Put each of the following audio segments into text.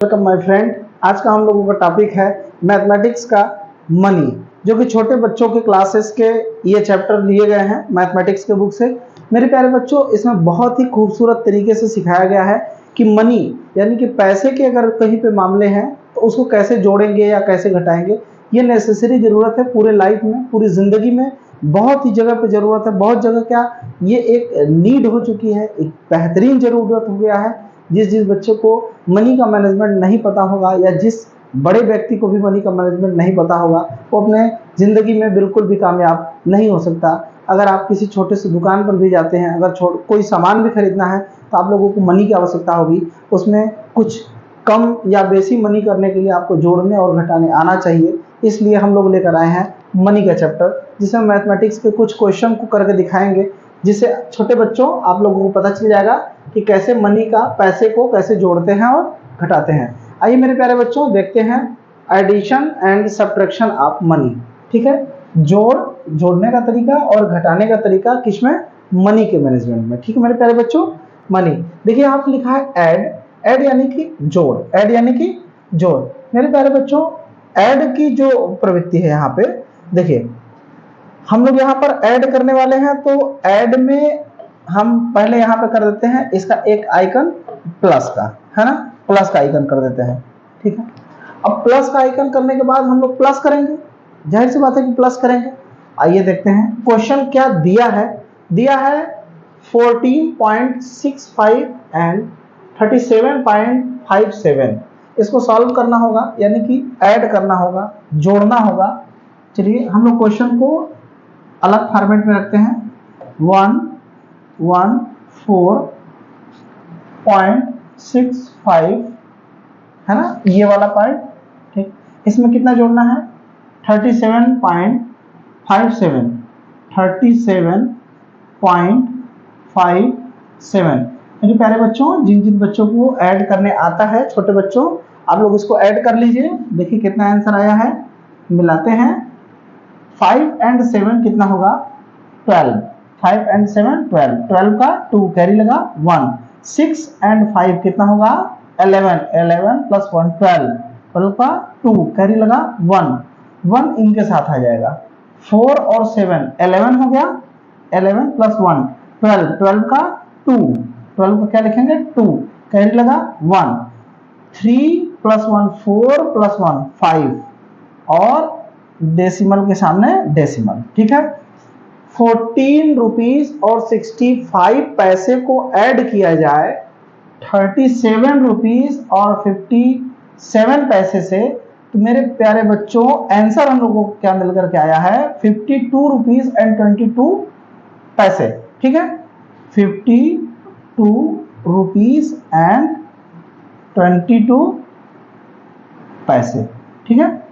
Welcome my friend. आज का हम लोगों का टॉपिक है मैथमेटिक्स का मनी, जो कि छोटे बच्चों के क्लासेस के ये चैप्टर लिए गए हैं मैथमेटिक्स के बुक से। मेरे प्यारे बच्चों, इसमें बहुत ही खूबसूरत तरीके से सिखाया गया है कि मनी यानी कि पैसे के अगर कहीं पे मामले हैं तो उसको कैसे जोड़ेंगे या कैसे घटाएंगे। ये नेसेसरी ज़रूरत है पूरे लाइफ में, पूरी ज़िंदगी में, बहुत ही जगह पे ज़रूरत है। बहुत जगह क्या ये एक नीड हो चुकी है, एक बेहतरीन ज़रूरत हो गया है। जिस बच्चे को मनी का मैनेजमेंट नहीं पता होगा या जिस बड़े व्यक्ति को भी मनी का मैनेजमेंट नहीं पता होगा वो अपने ज़िंदगी में बिल्कुल भी कामयाब नहीं हो सकता। अगर आप किसी छोटे से दुकान पर भी जाते हैं, अगर कोई सामान भी खरीदना है तो आप लोगों को मनी की आवश्यकता होगी। उसमें कुछ कम या बेसी मनी करने के लिए आपको जोड़ने और घटाने आना चाहिए। इसलिए हम लोग लेकर आए हैं मनी का चैप्टर, जिसमें मैथमेटिक्स के कुछ क्वेश्चन को करके दिखाएंगे, जिससे छोटे बच्चों आप लोगों को पता चल जाएगा कि कैसे मनी का पैसे को कैसे जोड़ते हैं और घटाते हैं। आइए मेरे प्यारे बच्चों, देखते हैं addition and subtraction of money. ठीक है, जोड़ने का तरीका और घटाने का तरीका किसमें? मनी के मैनेजमेंट में। ठीक है मेरे प्यारे बच्चों, मनी देखिए यहाँ पे लिखा है ऐड यानी कि जोड़, ऐड यानी कि जोड़। मेरे प्यारे बच्चों, ऐड की जो प्रवृत्ति है यहाँ पे देखिए, हम लोग यहाँ पर ऐड करने वाले हैं तो ऐड में हम पहले यहाँ पे कर देते हैं इसका एक आइकन प्लस का, है ना, प्लस का आइकन कर देते हैं। ठीक है, अब प्लस का आइकन करने के बाद हम लोग प्लस करेंगे, जाहिर सी बात है कि प्लस करेंगे। आइए देखते हैं क्वेश्चन क्या दिया है। दिया है 14.65 एंड 37.57। इसको सॉल्व करना होगा, यानी कि ऐड करना होगा, जोड़ना होगा। चलिए हम लोग क्वेश्चन को अलग फॉर्मेट में रखते हैं। 114.65 है ना, ये वाला पार्ट। ठीक, इसमें कितना जोड़ना है? 37.57 37.57। मेरे प्यारे बच्चों, जिन जिन बच्चों को ऐड करने आता है, छोटे बच्चों, आप लोग इसको ऐड कर लीजिए। देखिए कितना आंसर आया है, मिलाते हैं। 5 and 7 कितना होगा? 12। 5 and 7 12, 12 का 2 कैरी लगा 1। 6 and 5 कितना होगा? 11, 11 plus 1 12, 12 का 2 कैरी लगा 1, 1 इनके साथ आ जाएगा। 4 और 7 11 हो गया, 11 plus 1 12, 12 का 2, 12 का क्या लिखेंगे? 2 कैरी लगा 1। 3 plus 1 4 plus 1 5 और डेसिमल के सामने डेसिमल। ठीक है, 14 रुपीज और 65 पैसे को ऐड किया जाए 37 रुपीज और 57 पैसे से, तो मेरे प्यारे बच्चों आंसर हम लोगों को क्या मिलकर के आया है? 52 रुपीज एंड 22 पैसे। ठीक है, 52 रुपीज एंड 22 पैसे। ठीक है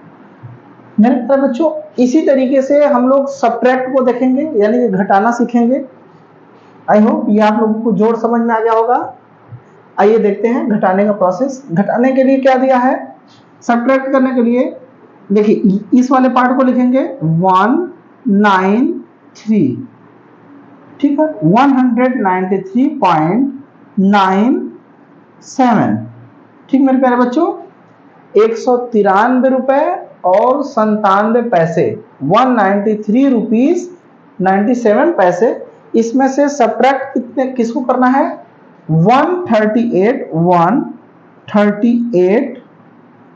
मेरे प्यारे बच्चों, इसी तरीके से हम लोग सब्ट्रैक्ट को देखेंगे, यानी कि घटाना सीखेंगे। आई होप ये आप लोगों को जोड़ समझ में आ गया होगा। आइए देखते हैं घटाने का प्रोसेस। घटाने के लिए क्या दिया है? सब्ट्रैक्ट करने के लिए देखिए इस वाले पार्ट को लिखेंगे 193। ठीक है, 193.97। ठीक मेरे प्यारे बच्चों, 193 रुपए और 97 पैसे, 193 रुपीज 97 पैसे। इसमें से सब्ट्रैक्ट किसको करना है? 138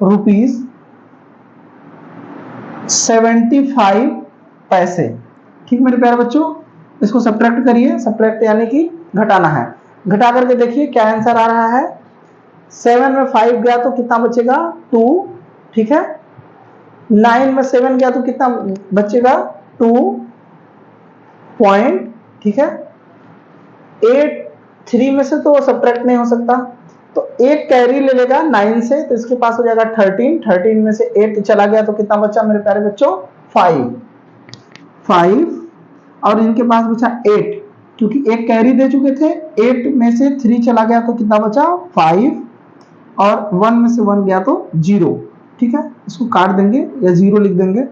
रुपीज 75 पैसे। ठीक मेरे प्यारे बच्चों, इसको सब्ट्रैक्ट करिए। सब्ट्रैक्ट यानी कि घटाना है। घटा करके देखिए क्या आंसर आ रहा है। 7 में 5 गया तो कितना बचेगा? 2। ठीक है, 9 में 7 गया तो कितना बचेगा? 2 पॉइंट। ठीक है, 8 3 में से तो सब्ट्रैक्ट नहीं हो सकता, तो एक कैरी ले लेगा 9 से, तो इसके पास हो जाएगा 13। 13 में से 8 चला गया तो कितना बचा मेरे प्यारे बच्चों? 5 और इनके पास बचा 8, क्योंकि एक कैरी दे चुके थे। 8 में से 3 चला गया तो कितना बचा? 5 और 1 में से 1 गया तो 0। ठीक है, इसको काट देंगे या 0 लिख देंगे।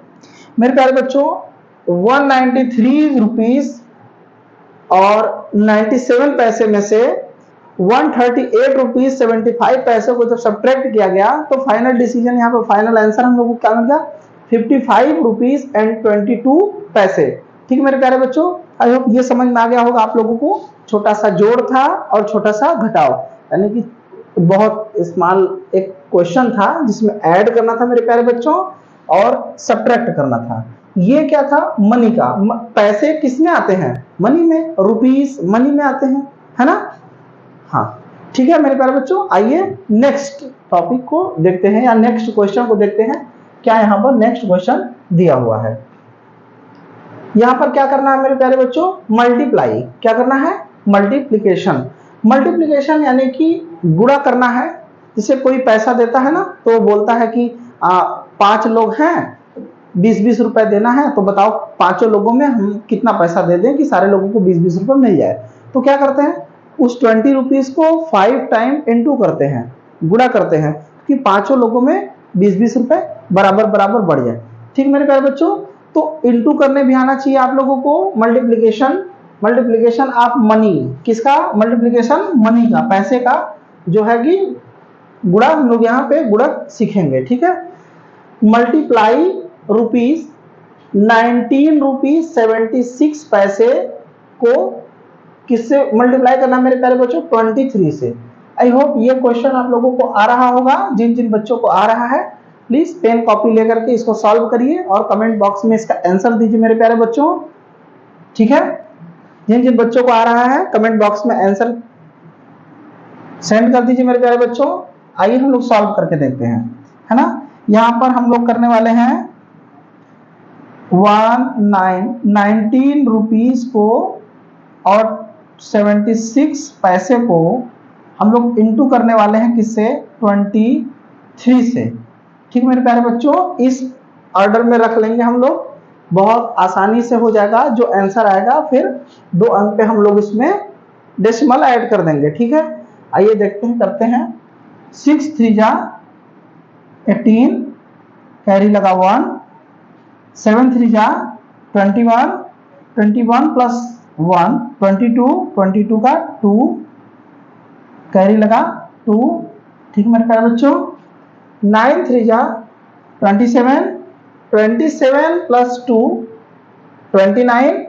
मेरे प्यारे बच्चों, 193 रुपीज और 97 पैसे में से 138.75 को जब सब्ट्रैक्ट किया गया तो फाइनल डिसीजन, यहाँ पे फाइनल आंसर हम लोग को क्या मिल गया, 55.22 ठीक मेरे प्यारे बच्चों, आई होप ये समझ में आ गया होगा आप लोगों को। छोटा सा जोड़ था और छोटा सा घटाव, यानी कि बहुत स्मॉल एक क्वेश्चन था जिसमें ऐड करना था मेरे प्यारे बच्चों और सब्ट्रैक्ट करना था। ये क्या था, मनी का, पैसे किस में आते हैं, मनी में, रुपीस मनी में आते हैं, है ना। हाँ ठीक है मेरे प्यारे बच्चों, आइए नेक्स्ट टॉपिक को देखते हैं या नेक्स्ट क्वेश्चन को देखते हैं। क्या यहाँ पर नेक्स्ट क्वेश्चन दिया हुआ है, यहाँ पर क्या करना है मेरे प्यारे बच्चों, मल्टीप्लाई, क्या करना है, मल्टीप्लीकेशन। मल्टीप्लीकेशन यानी कि गुणा करना है। जिसे कोई पैसा देता है ना तो बोलता है कि 5 लोग हैं, 20-20 रुपए देना है, तो बताओ 5 लोगों में हम कितना पैसा दे दें कि सारे लोगों को 20-20 रुपए मिल जाए। तो क्या करते हैं, उस 20 रुपीज को 5 टाइम इंटू करते हैं, गुणा करते हैं कि 5 लोगों में 20-20 रुपए बराबर बराबर बढ़ जाए। ठीक मेरे प्यारे बच्चों, तो इंटू करने भी आना चाहिए आप लोगों को। मल्टीप्लीकेशन, मल्टीप्लीकेशन ऑफ मनी, किसका, मल्टीप्लीकेशन मनी का, पैसे का जो है कि गुणा, हम लोग यहाँ पे गुणक सीखेंगे। ठीक है, मल्टीप्लाई रुपीज 19.76 को किससे मल्टीप्लाई करना मेरे प्यारे बच्चों, 23 से। आई होप ये क्वेश्चन आप लोगों को आ रहा होगा। जिन जिन बच्चों को आ रहा है प्लीज पेन कॉपी लेकर के इसको सॉल्व करिए और कमेंट बॉक्स में इसका आंसर दीजिए मेरे प्यारे बच्चों। ठीक है, जिन जिन बच्चों को आ रहा है कमेंट बॉक्स में आंसर सेंड कर दीजिए मेरे प्यारे बच्चों। आइए हम लोग सॉल्व करके देखते हैं, है ना। यहाँ पर हम लोग करने वाले हैं 19 रुपीज को और 76 पैसे को हम लोग इंटू करने वाले हैं किससे, 23 से। ठीक मेरे प्यारे बच्चों, इस ऑर्डर में रख लेंगे हम लोग, बहुत आसानी से हो जाएगा। जो आंसर आएगा फिर 2 अंक पे हम लोग इसमें डेसिमल ऐड कर देंगे। ठीक है, आइए देखते हैं, करते हैं। 6 3 जा 18, कैरी लगा 1, 7 3 जा 21, 21 प्लस 1 22, 22 का 2, कैरी लगा 2। ठीक मेरे प्यारे बच्चों, 9 3 जा 27, 27 प्लस 2 29,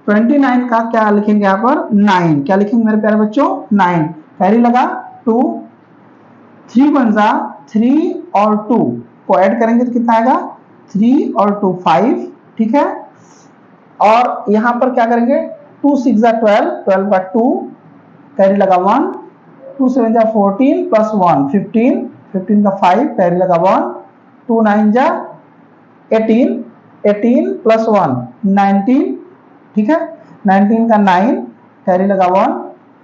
29 का क्या लिखेंगे यहाँ पर, 9, क्या लिखेंगे मेरे प्यारे बच्चों, 9, कैरी लगा 2, 3 1 जा 3 और 2 को ऐड करेंगे तो कितना आएगा, 3 और 2 5। ठीक है, और यहाँ पर क्या करेंगे, 2 6 जा 12, 12 का 2, कैरी लगा 1, 2 7 जा 14 प्लस 1 15, 15 का 5, कैरी लगा 1, 2 9 जा 18, 18 प्लस 1 19। ठीक है, 19 का 9, कैरी लगा 1,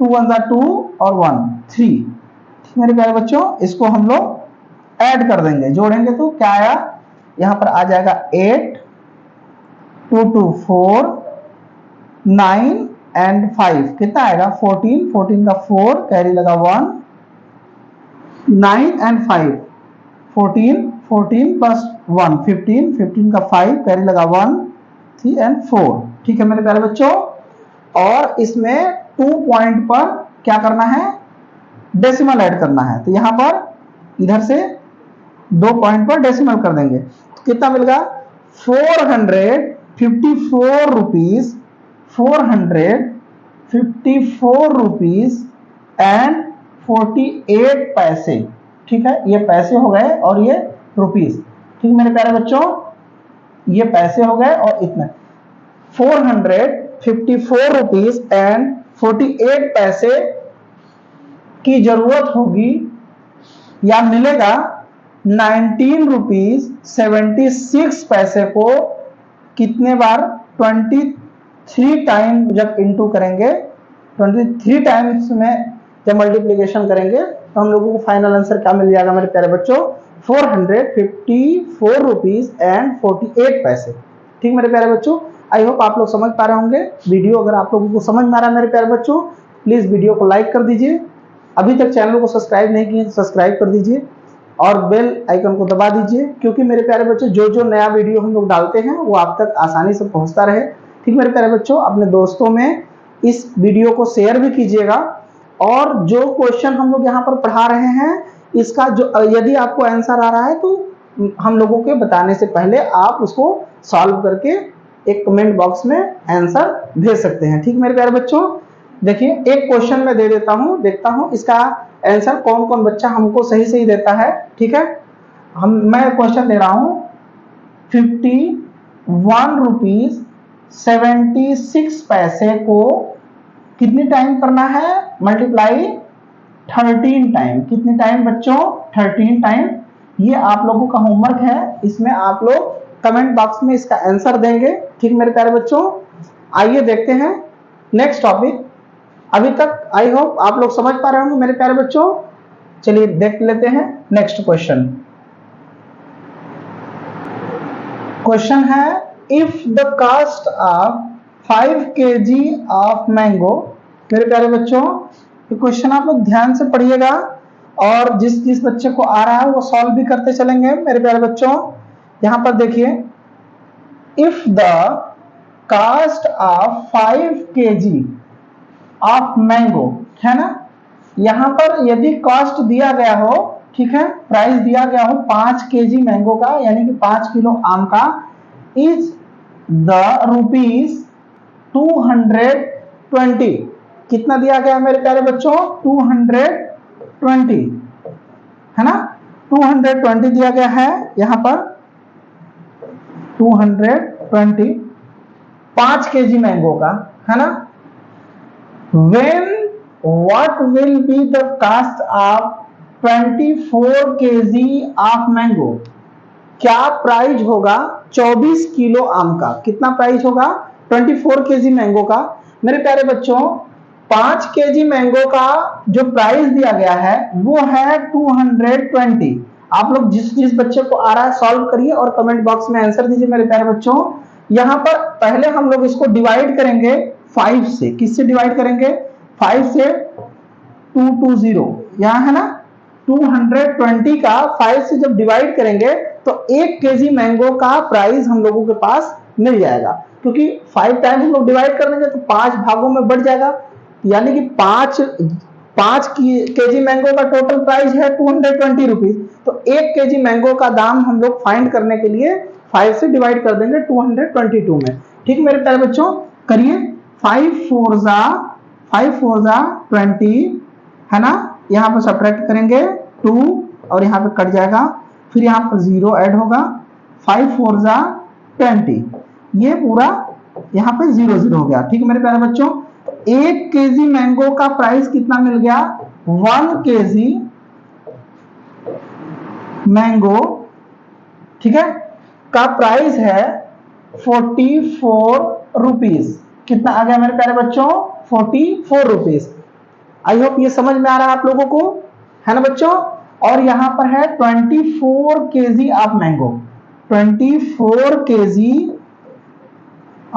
2 1 जा 2 और 1 3। ठीक मेरे प्यारे बच्चों, इसको हम लोग ऐड कर देंगे, जोड़ेंगे तो क्या आया, यहाँ पर आ जाएगा 8, 2 2 4, 9 एंड 5 कितना आएगा, 14, 14 का 4, कैरी लगा 1, 9 एंड 5 14, 14 प्लस 1 15, 15 का 5, कैरी लगा 1 3 एंड 4। ठीक है मेरे प्यारे बच्चों, और इसमें 2 पॉइंट पर क्या करना है, डेसिमल ऐड करना है। तो यहाँ पर इधर से 2 पॉइंट पर डेसिमल कर देंगे तो कितना मिलेगा, 454 रुपीज, 454 रुपीज एंड 48 पैसे। ठीक है, ये पैसे हो गए और ये रुपीज। ठीक मेरे प्यारे बच्चों, ये पैसे हो गए और इतना 454 रुपीज एंड 48 पैसे की जरूरत होगी या मिलेगा 19 रुपीज 76 पैसे को कितने बार, 23 टाइम जब इंटू करेंगे, 23 टाइम्स में जब मल्टीप्लीकेशन करेंगे तो हम लोगों को फाइनल आंसर क्या मिल जाएगा मेरे प्यारे बच्चों, 454 रुपीज एंड 48 पैसे। ठीक मेरे प्यारे बच्चों, आई होप आप लोग समझ पा रहे होंगे। वीडियो अगर आप लोगों को समझ में आ रहा है मेरे प्यारे बच्चों, प्लीज वीडियो को लाइक कर दीजिए। अभी तक चैनल को सब्सक्राइब नहीं किए तो सब्सक्राइब कर दीजिए और बेल आइकन को दबा दीजिए, क्योंकि मेरे प्यारे बच्चों जो जो नया वीडियो हम लोग डालते हैं वो आप तक आसानी से पहुंचता रहे। ठीक मेरे प्यारे बच्चों, अपने दोस्तों में इस वीडियो को शेयर भी कीजिएगा और जो क्वेश्चन हम लोग यहाँ पर पढ़ा रहे हैं इसका जो यदि आपको आंसर आ रहा है तो हम लोगों के बताने से पहले आप उसको सॉल्व करके एक कमेंट बॉक्स में आंसर भेज सकते हैं। ठीक मेरे प्यारे बच्चों, देखिए एक क्वेश्चन मैं दे देता हूँ, देखता हूँ इसका आंसर कौन कौन बच्चा हमको सही सही देता है। ठीक है, मैं क्वेश्चन दे रहा हूँ 51 रुपीज 76 पैसे को कितनी टाइम करना है, मल्टीप्लाई 13 टाइम। कितने टाइम बच्चों, 13 टाइम। ये आप लोगों का होमवर्क है, इसमें आप लोग कमेंट बॉक्स में इसका आंसर देंगे। ठीक मेरे प्यारे बच्चों, आइए देखते हैं नेक्स्ट टॉपिक। अभी तक आई होप आप लोग समझ पा रहे होंगे मेरे प्यारे बच्चों। चलिए देख लेते हैं नेक्स्ट क्वेश्चन। क्वेश्चन है if the cost of 5 kg of mango. मेरे प्यारे बच्चों ये क्वेश्चन आप लोग ध्यान से पढ़िएगा और जिस जिस बच्चे को आ रहा है वो सॉल्व भी करते चलेंगे। मेरे प्यारे बच्चों यहाँ पर देखिए, if the cost of 5 kg of mango, है ना, यहाँ पर यदि कॉस्ट दिया गया हो, ठीक है, प्राइस दिया गया हो 5 kg मैंगो का यानी कि 5 किलो आम का, इज द रुपीज 220। कितना दिया गया मेरे प्यारे बच्चों, 220, है ना, 220 दिया गया है यहाँ पर, 220 5 kg मैंगो का, है ना। When what will be the cost of 24 kg of mango? क्या प्राइस होगा 24 किलो आम का, कितना प्राइस होगा 24 kg मैंगो का। मेरे प्यारे बच्चों 5 kg मैंगो का जो प्राइस दिया गया है वो है 220। आप लोग जिस जिस बच्चे को आ रहा है सॉल्व करिए और कमेंट बॉक्स में आंसर दीजिए। मेरे प्यारे बच्चों यहाँ पर पहले हम लोग इसको डिवाइड करेंगे 5 से। किससे डिवाइड करेंगे, 5 से 220, यहाँ है ना, 220 का 5 से जब डिवाइड करेंगे तो 1 kg मैंगो का प्राइस हम लोगों के पास मिल जाएगा, क्योंकि 5 टाइम हम लोग डिवाइड कर देंगे तो 5 भागों में बढ़ जाएगा, यानी कि 5 kg मैंगो का टोटल प्राइस है 220 रुपीज। तो 1 kg मैंगो का दाम हम लोग फाइंड करने के लिए 5 से डिवाइड कर देंगे 222 में। ठीक मेरे प्यारे बच्चों, करिए 5 4 जा 20, है ना, यहाँ पर सब्ट्रैक्ट करेंगे 2 और यहाँ पे कट जाएगा, फिर यहाँ पर 0 ऐड होगा, 5 4 जा 20, ये पूरा यहाँ पे 0 0 हो गया। ठीक है मेरे प्यारे बच्चों, 1 kg मैंगो का प्राइस कितना मिल गया, 1 kg मैंगो, ठीक है, का प्राइस है 44 रुपीज। कितना आ गया मेरे प्यारे बच्चों, 44 रुपीज। आई होप ये समझ में आ रहा है आप लोगों को, है ना बच्चों। और यहाँ पर है 24 kg of mango, 24 kg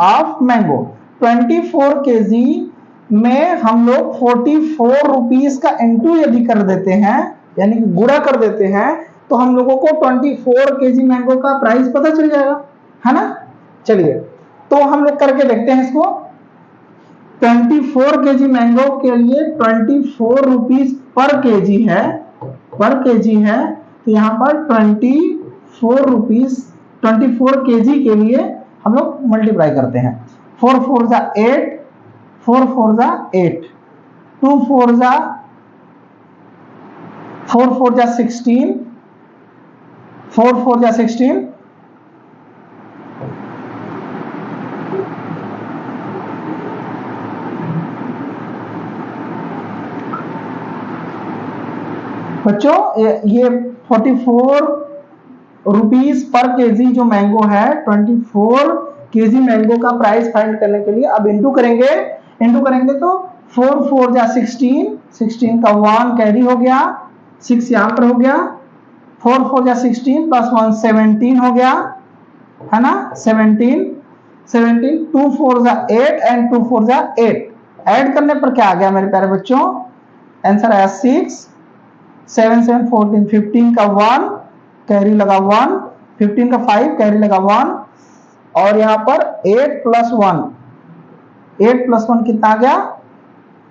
of mango. 24 kg में हम लोग 44 रुपीज का इंटू यदि कर देते हैं, यानी कि गुणा कर देते हैं, तो हम लोगों को 24 kg मैंगो का प्राइस पता चल जाएगा, है ना। चलिए तो हम लोग करके देखते हैं इसको। 24 kg मैंगो के लिए 24 रुपीज पर केजी है, तो यहाँ पर 24 रुपीज 24 kg के लिए हम लोग मल्टीप्लाई करते हैं। 4 4 जा 8, 4 4 जा 8, 2 4 जा 4 4 जा 16, 4 4 जा 16, बच्चों ये 44 रुपीज पर केजी जो मैंगो है, 24 केजी मैंगो का प्राइस फाइंड करने के लिए अब इंटू करेंगे तो 4 4 जा 16, 16 का 1 कैरी हो गया, 6 यहाँ पर हो गया, 4 4 जा 16 प्लस 1 17 हो गया, है ना, 17, 2 4 जा 8 एंड 2 4 जा 8 ऐड करने पर क्या आ गया मेरे प्यारे बच्चों, आंसर आया 6, 7 7 14, 15 का 1 कैरी लगा 1, 15 का 5 कैरी लगा 1, और यहाँ पर 8 प्लस 1 कितना आ गया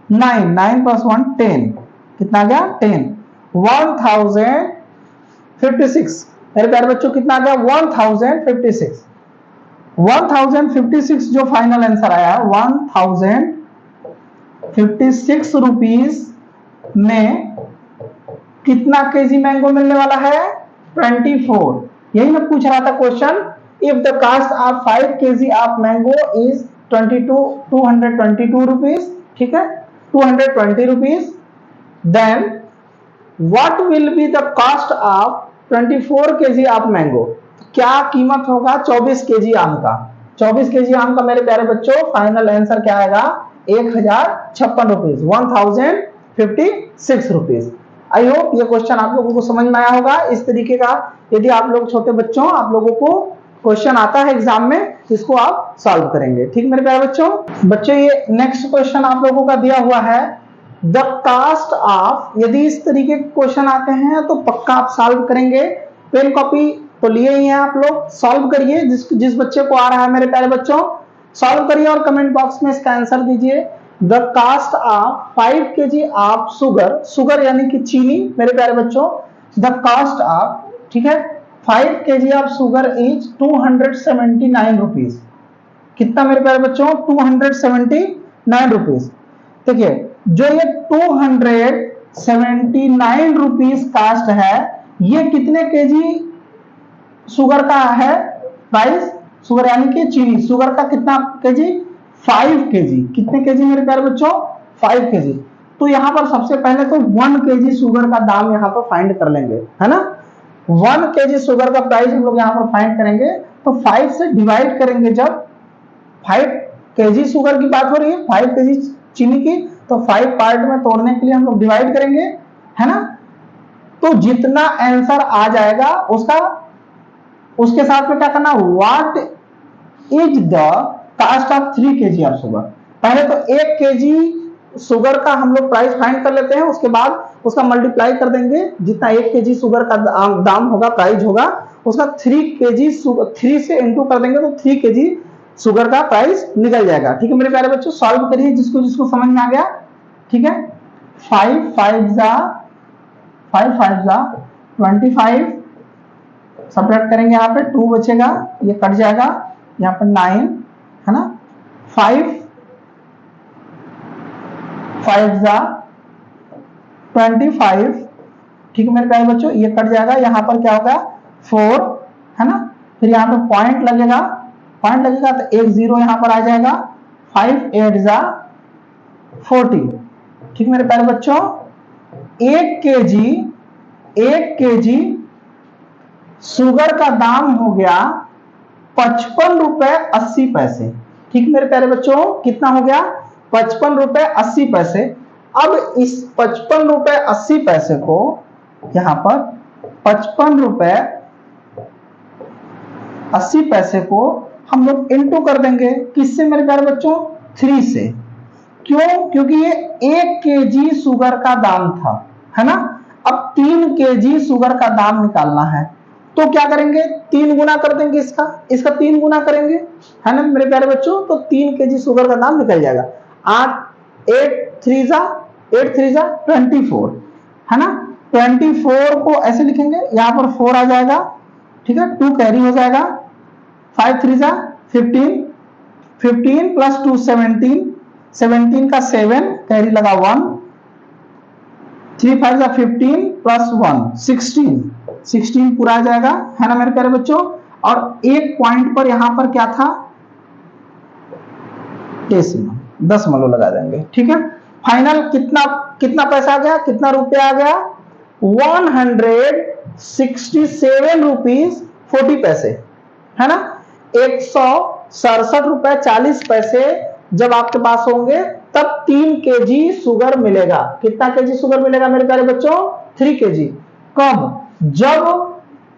9, 9 प्लस 1 10, कितना आ गया 10। 1056 मेरे प्यारे बच्चों कितना आ गया 1056। 1056 जो फाइनल आंसर आया 1056 रुपीज में कितना केजी मैंगो मिलने वाला है 24। यही मैं पूछ रहा था question, if the cost of 5 KG of mango is 222 rupees, ठीक है 220 rupees, then what will be the cost of 24 KG of mango. क्या कीमत होगा 24 केजी आम का। 24 केजी आम का मेरे प्यारे बच्चों फाइनल आंसर क्या आएगा 1056 रुपीज, 1056 रुपीज। आई होप ये क्वेश्चन आप लोगों को समझ में आया होगा। इस तरीके का यदि आप लोग छोटे बच्चों आप लोगों को क्वेश्चन आता है एग्जाम में, इसको आप सॉल्व करेंगे। ठीक मेरे प्यारे बच्चों ये नेक्स्ट क्वेश्चन आप लोगों का दिया हुआ है द कास्ट ऑफ। यदि इस तरीके के क्वेश्चन आते हैं तो पक्का आप सॉल्व करेंगे। पेन कॉपी तो लिए ही हैं आप लोग, सॉल्व करिए। जिस बच्चे को आ रहा है मेरे प्यारे बच्चों सॉल्व करिए और कमेंट बॉक्स में इसका आंसर दीजिए। The cost of 5 KG of sugar, sugar यानी कि चीनी मेरे प्यारे बच्चों, द कास्ट ऑफ, ठीक है 5 KG of sugar is 279 rupees. कितना मेरे प्यारे बच्चों 279 रुपीज। देखिए जो ये 279 रुपीज कास्ट है, ये कितने केजी शुगर का है प्राइस, शुगर यानी कि चीनी, शुगर का कितना केजी 5 केजी। कितने केजी मेरे प्यारे बच्चों 5 केजी। तो यहां पर सबसे पहले तो 1 केजी शुगर का दाम यहां पर फाइंड कर लेंगे, है ना। 1 केजी शुगर का प्राइस हम लोग यहां पर फाइंड करेंगे तो 5 से डिवाइड करेंगे। जब 5 केजी शुगर की बात हो रही है, 5 केजी चीनी की, तो 5 पार्ट में तोड़ने के लिए हम लोग डिवाइड करेंगे, है ना। तो जितना आंसर आ जाएगा उसके साथ में क्या करना, what is the cost of 3 KG of sugar. पहले तो 1 केजी शुगर का हम लोग प्राइस फाइंड कर लेते हैं, उसके बाद उसका मल्टीप्लाई कर देंगे, जितना 1 केजी शुगर का दाम होगा, प्राइस होगा, उसका 3 केजी 3 से इंटू कर देंगे तो 3 केजी शुगर का प्राइस निकल जाएगा। ठीक है मेरे प्यारे बच्चों सॉल्व करिए जिसको समझ में आ गया। ठीक है 5 5 जा 25, सब्ट्रैक्ट करेंगे, यहाँ पे 2 बचेगा, ये कट जाएगा, यहाँ पे 9 है ना, 5 5 जा 25, ठीक है मेरे प्यारे बच्चों ये कट जाएगा, यहाँ पर क्या होगा 4 है ना, फिर यहाँ पे पॉइंट लगेगा तो 1 0 यहाँ पर आ जाएगा, 5 8 जा 40। ठीक मेरे प्यारे बच्चों 1 केजी शुगर का दाम हो गया 55 रुपए 80 पैसे। ठीक मेरे प्यारे बच्चों कितना हो गया 55 रुपए 80 पैसे। अब इस 55 रुपए 80 पैसे को यहां पर 55 रुपए 80 पैसे को हम लोग इंटू कर देंगे, किससे मेरे प्यारे बच्चों 3 से। क्यों, क्योंकि ये 1 केजी शुगर का दाम था, है ना। अब 3 केजी शुगर का दाम निकालना है तो क्या करेंगे 3 गुना कर देंगे, इसका 3 गुना करेंगे, है ना मेरे प्यारे बच्चों, तो 3 केजी शुगर का दाम निकल जाएगा। 8 3 जा 24, है ना। 24 को ऐसे लिखेंगे, यहां पर 4 आ जाएगा, ठीक है 2 कैरी हो जाएगा, 5 3 जा 15 प्लस 2 17 का 7 कैरी लगा 1, 3 5 जा 15 प्लस 1 16 पूरा आ जाएगा, है ना मेरे प्यारे बच्चों। और एक पॉइंट पर यहां पर क्या था डेसिमल, 10 मलो लगा देंगे। ठीक है फाइनल कितना पैसा आ गया, कितना रुपया आ गया 167 रुपीज 40 पैसे, है ना। 167 रुपए 40 पैसे जब आपके पास होंगे तब 3 केजी शुगर मिलेगा। कितना केजी शुगर मिलेगा मेरे प्यारे बच्चों 3 केजी। कब, जब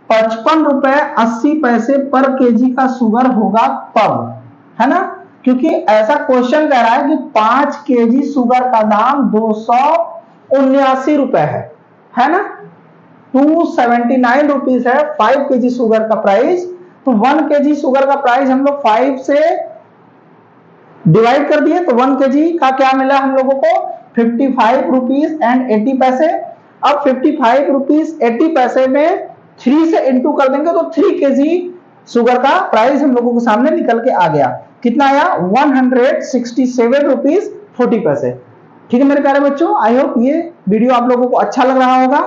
55 रुपए 80 पैसे पर केजी का शुगर होगा तब, है ना। क्योंकि ऐसा क्वेश्चन कह रहा है कि 5 केजी शुगर का दाम 279 रुपए है ना। 279 रुपीज है 5 केजी शुगर का प्राइस। तो 1 केजी शुगर का प्राइस हम लोग 5 से डिवाइड कर दिए तो 1 केजी का क्या मिला हम लोगों को 55 रुपीज एंड 80 पैसे। अब 55 रुपीज 80 पैसे में 3 से इंटू कर देंगे तो 3 केजी शुगर का प्राइस हम लोगों के सामने निकल के आ गया। कितना आया? 167 रुपीज 40 पैसे। ठीक है मेरे प्यारे बच्चों, आई होप ये वीडियो आप लोगों को अच्छा लग रहा होगा।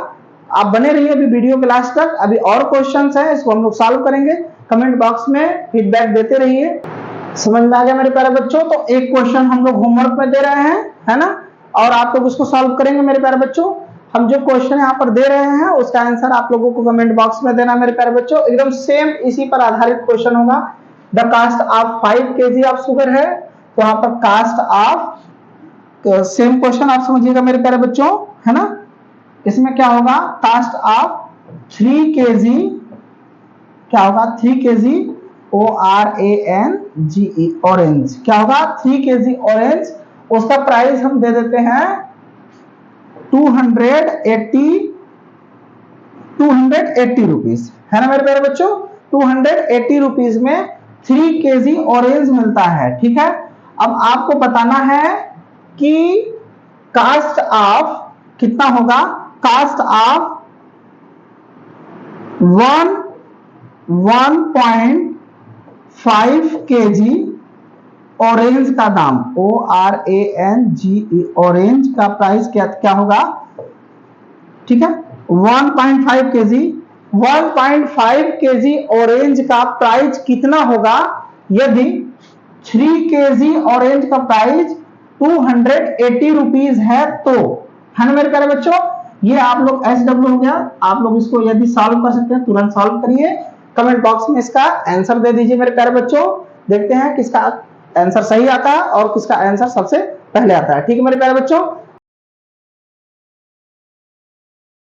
आप बने रहिए अभी वीडियो के लास्ट तक, अभी और क्वेश्चंस हैं, इसको हम लोग सॉल्व करेंगे। कमेंट बॉक्स में फीडबैक देते रहिए। समझ में आ गया मेरे प्यारे बच्चों? तो एक क्वेश्चन हम लोग होमवर्क में दे रहे हैं, है ना, और आप लोग उसको सॉल्व करेंगे मेरे प्यारे बच्चों। हम जो क्वेश्चन यहाँ पर दे रहे हैं उसका आंसर आप लोगों को कमेंट बॉक्स में देना मेरे प्यारे बच्चों। एकदम सेम इसी पर आधारित क्वेश्चन होगा। The cost of 5 KG of sugar है, तो यहाँ पर कास्ट ऑफ, सेम क्वेश्चन आप समझिएगा मेरे प्यारे बच्चों, है ना। इसमें क्या होगा? कास्ट ऑफ 3 केजी, क्या होगा? 3 केजी ORANGE, ऑरेंज। क्या होगा? 3 केजी ऑरेंज, उसका प्राइस हम दे देते हैं 280 रुपीज, है ना मेरे प्यारे बच्चों। 280 रुपीज में 3 केजी ऑरेंज मिलता है। ठीक है, अब आपको बताना है कि कास्ट ऑफ कितना होगा? कास्ट ऑफ 1.5 केजी ऑरेंज का दाम, ORANGE, ऑरेंज का प्राइस क्या होगा? ठीक है, 1.5 केजी, 1.5 केजी ऑरेंज का प्राइस कितना होगा यदि 3 केजी ऑरेंज का प्राइस 280 रुपीज है तो, है ना मेरे प्यारे बच्चों। ये आप लोग SW हो गया, आप लोग इसको यदि सॉल्व कर सकते हैं तुरंत सॉल्व करिए। कमेंट बॉक्स में इसका आंसर दे दीजिए मेरे प्यारे बच्चों। देखते हैं किसका आंसर सही आता है और किसका आंसर सबसे पहले आता है। ठीक है मेरे प्यारे बच्चों,